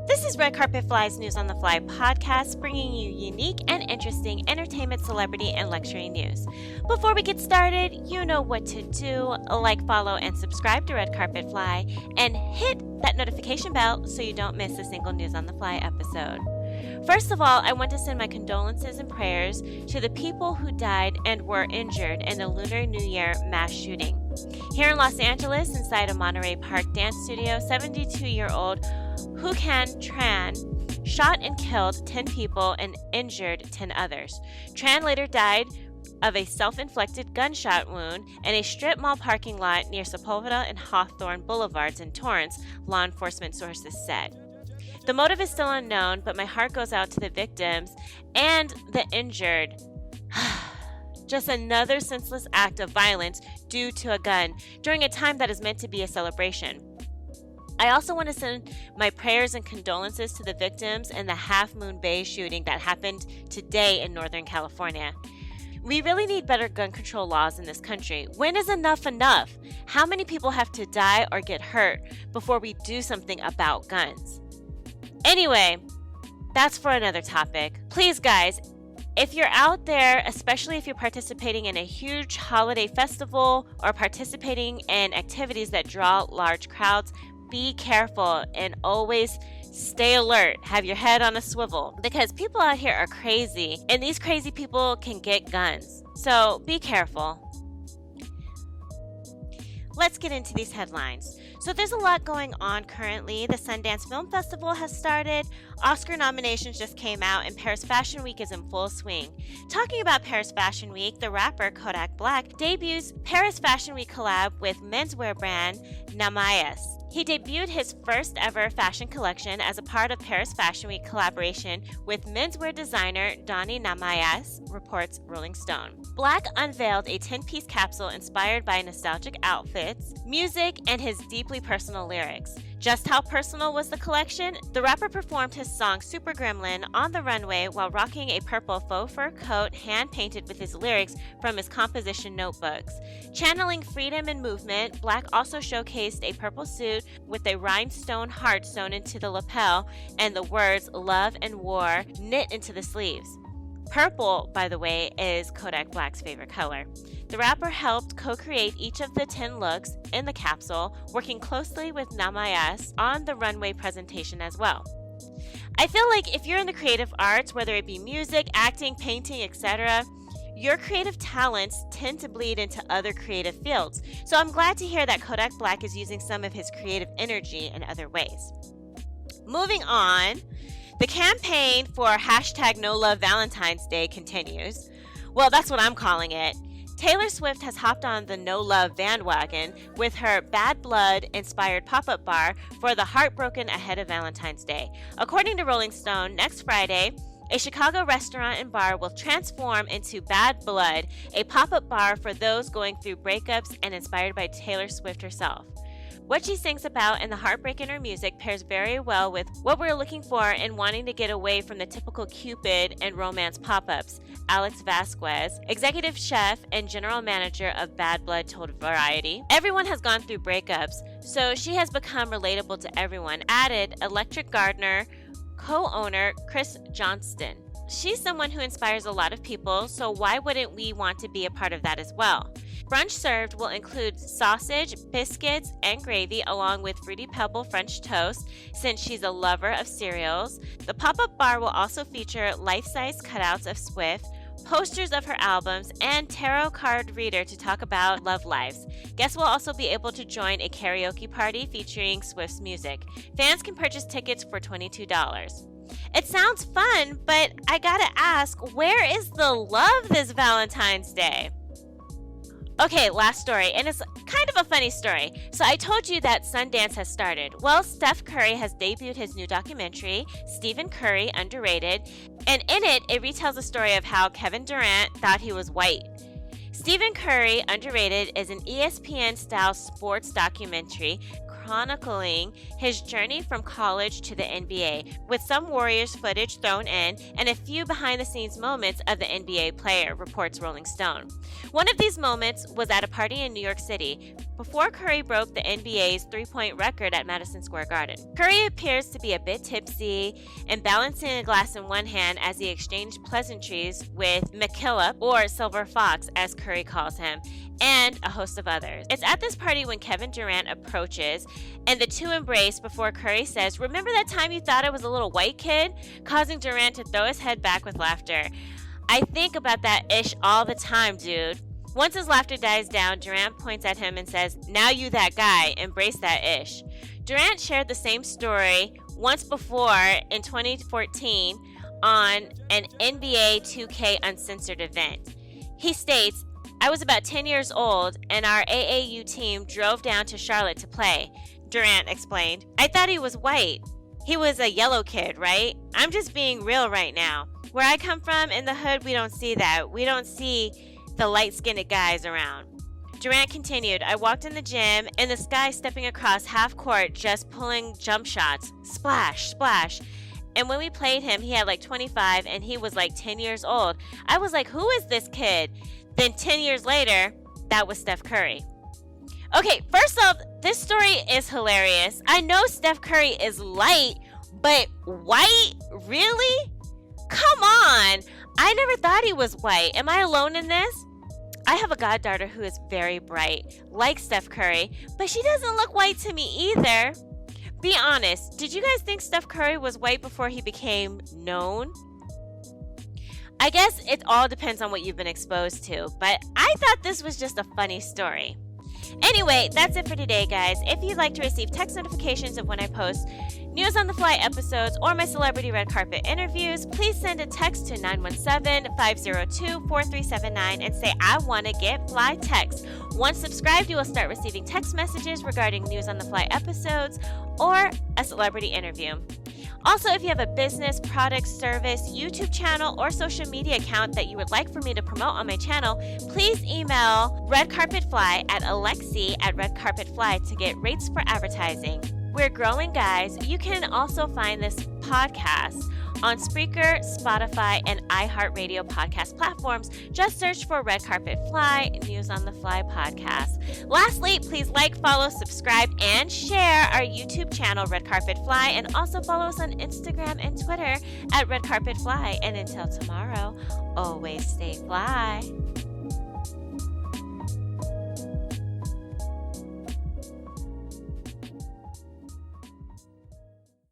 This is Red Carpet Fly's News on the Fly podcast, bringing you unique and interesting entertainment, celebrity, and luxury news. Before we get started, you know what to do. Like, follow, and subscribe to Red Carpet Fly, and hit that notification bell so you don't miss a single News on the Fly episode. First of all, I want to send my condolences and prayers to the people who died and were injured in the Lunar New Year mass shooting. Here in Los Angeles, inside a Monterey Park dance studio, 72-year-old Hucan Tran shot and killed 10 people and injured 10 others. Tran later died of a self-inflicted gunshot wound in a strip mall parking lot near Sepulveda and Hawthorne Boulevards in Torrance, law enforcement sources said. The motive is still unknown, but my heart goes out to the victims and the injured. Just another senseless act of violence due to a gun during a time that is meant to be a celebration. I also want to send my prayers and condolences to the victims in the Half Moon Bay shooting that happened today in Northern California. We really need better gun control laws in this country. When is enough enough? How many people have to die or get hurt before we do something about guns? Anyway, that's for another topic. Please, guys, if you're out there, especially if you're participating in a huge holiday festival or participating in activities that draw large crowds, be careful and always stay alert. Have your head on a swivel because people out here are crazy and these crazy people can get guns. So be careful. Let's get into these headlines. So there's a lot going on currently. The Sundance Film Festival has started. Oscar nominations just came out and Paris Fashion Week is in full swing. Talking about Paris Fashion Week, the rapper Kodak Black debuts Paris Fashion Week collab with menswear brand Namayas. He debuted his first ever fashion collection as a part of Paris Fashion Week collaboration with menswear designer Donny Namayas, reports Rolling Stone. Black unveiled a 10-piece capsule inspired by nostalgic outfits, music, and his deeply personal lyrics. Just how personal was the collection? The rapper performed his song Super Gremlin on the runway while rocking a purple faux fur coat hand-painted with his lyrics from his composition notebooks. Channeling freedom and movement, Black also showcased a purple suit with a rhinestone heart sewn into the lapel and the words love and war knit into the sleeves. Purple, by the way, is Kodak Black's favorite color. The rapper helped co-create each of the 10 looks in the capsule, working closely with Namayas on the runway presentation as well. I feel like if you're in the creative arts, whether it be music, acting, painting, etc., your creative talents tend to bleed into other creative fields. So I'm glad to hear that Kodak Black is using some of his creative energy in other ways. Moving on, the campaign for hashtag No Love Valentine's Day continues. Well, that's what I'm calling it. Taylor Swift has hopped on the No Love bandwagon with her Bad Blood-inspired pop-up bar for the heartbroken ahead of Valentine's Day. According to Rolling Stone, next Friday, a Chicago restaurant and bar will transform into Bad Blood, a pop-up bar for those going through breakups and inspired by Taylor Swift herself. What she sings about in the heartbreak in her music pairs very well with what we're looking for in wanting to get away from the typical Cupid and romance pop-ups. Alex Vasquez, executive chef and general manager of Bad Blood, told Variety. Everyone has gone through breakups, so she has become relatable to everyone, added Electric Gardener co-owner Chris Johnston. She's someone who inspires a lot of people, so why wouldn't we want to be a part of that as well? Brunch served will include sausage, biscuits, and gravy, along with Fruity Pebble French toast, since she's a lover of cereals. The pop-up bar will also feature life-size cutouts of Swift, posters of her albums, and tarot card reader to talk about love lives. Guests will also be able to join a karaoke party featuring Swift's music. Fans can purchase tickets for $22. It sounds fun, but I gotta ask, where is the love this Valentine's Day? Okay, last story, and it's kind of a funny story. So I told you that Sundance has started. Well, Steph Curry has debuted his new documentary, Stephen Curry, Underrated, and in it retells the story of how Kevin Durant thought he was white. Stephen Curry, Underrated is an ESPN-style sports documentary chronicling his journey from college to the NBA, with some Warriors footage thrown in and a few behind-the-scenes moments of the NBA player, reports Rolling Stone. One of these moments was at a party in New York City before Curry broke the NBA's three-point record at Madison Square Garden. Curry appears to be a bit tipsy and balancing a glass in one hand as he exchanged pleasantries with McKillop, or Silver Fox as Curry calls him, and a host of others. It's at this party when Kevin Durant approaches and the two embrace before Curry says, "Remember that time you thought I was a little white kid?" causing Durant to throw his head back with laughter. "I think about that ish all the time, dude." Once his laughter dies down, Durant points at him and says, "Now you that guy, embrace that ish." Durant shared the same story once before in 2014 on an NBA 2K Uncensored event. He states, "I was about 10 years old and our AAU team drove down to Charlotte to play." Durant explained, "I thought he was white. He was a yellow kid, right? I'm just being real right now. Where I come from in the hood, we don't see that. We don't see the light-skinned guys around." Durant continued, "I walked in the gym and this guy stepping across half court just pulling jump shots. Splash, splash. And when we played him, he had like 25 and he was like 10 years old. I was like, who is this kid? Then 10 years later, that was Steph Curry." Okay, first off, this story is hilarious. I know Steph Curry is light, but white? Really? Come on. I never thought he was white. Am I alone in this? I have a goddaughter who is very bright, like Steph Curry, but she doesn't look white to me either. Be honest, did you guys think Steph Curry was white before he became known? I guess it all depends on what you've been exposed to, but I thought this was just a funny story. Anyway, that's it for today, guys. If you'd like to receive text notifications of when I post News on the Fly episodes or my celebrity red carpet interviews, please send a text to 917-502-4379 and say, "I want to get fly text." Once subscribed, you will start receiving text messages regarding News on the Fly episodes or a celebrity interview. Also, if you have a business, product, service, YouTube channel, or social media account that you would like for me to promote on my channel, please email redcarpetfly@alexi@redcarpetfly to get rates for advertising. We're growing, guys. You can also find this podcast on Spreaker, Spotify, and iHeart Radio podcast platforms. Just search for Red Carpet Fly, News on the Fly podcast. Lastly, please like, follow, subscribe, and share our YouTube channel, Red Carpet Fly, and also follow us on Instagram and Twitter at Red Carpet Fly. And until tomorrow, always stay fly.